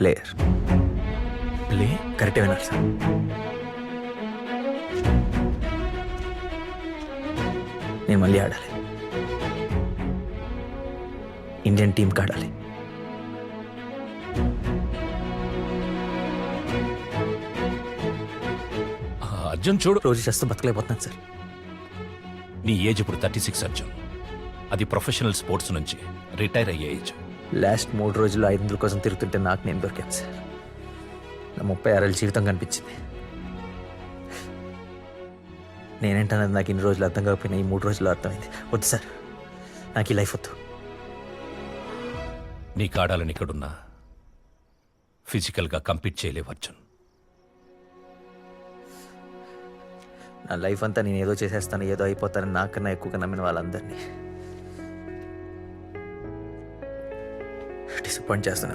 Player. Play కరెక్టే విన్నారు sir. నేను మళ్ళీ ఆడాలి. ఇండియన్ టీంకి ఆడాలి. అర్జున్ చూడు, రోజు చేస్తూ బతకలేకపోతున్నాను సార్. నీ ఏజ్ ఇప్పుడు 36 అర్జున్. అది ప్రొఫెషనల్ స్పోర్ట్స్ నుంచి రిటైర్ అయ్యే ఏజ్. లాస్ట్ 3 రోజులు 500 కోసం తిరుగుతుంటే నాకు నేను దొరికాను సార్. నా 36 ఏళ్ళ జీవితం కనిపించింది. నేనేంటన్నది నాకు ఇన్ని రోజులు అర్థం కాకపోయినా ఈ 3 రోజులు అర్థమైంది. వద్దు సార్, నాకు ఈ లైఫ్ వద్దు. నీకు ఆడాలని ఇక్కడున్నా ఫిజికల్గా కంపీట్ చేయలేవు అర్జున్. నా లైఫ్ అంతా నేను ఏదో చేసేస్తాను, ఏదో అయిపోతానని నాకన్నా ఎక్కువగా నమ్మిన వాళ్ళందరినీ డిసప్పాయింట్ చేస్తున్నాను.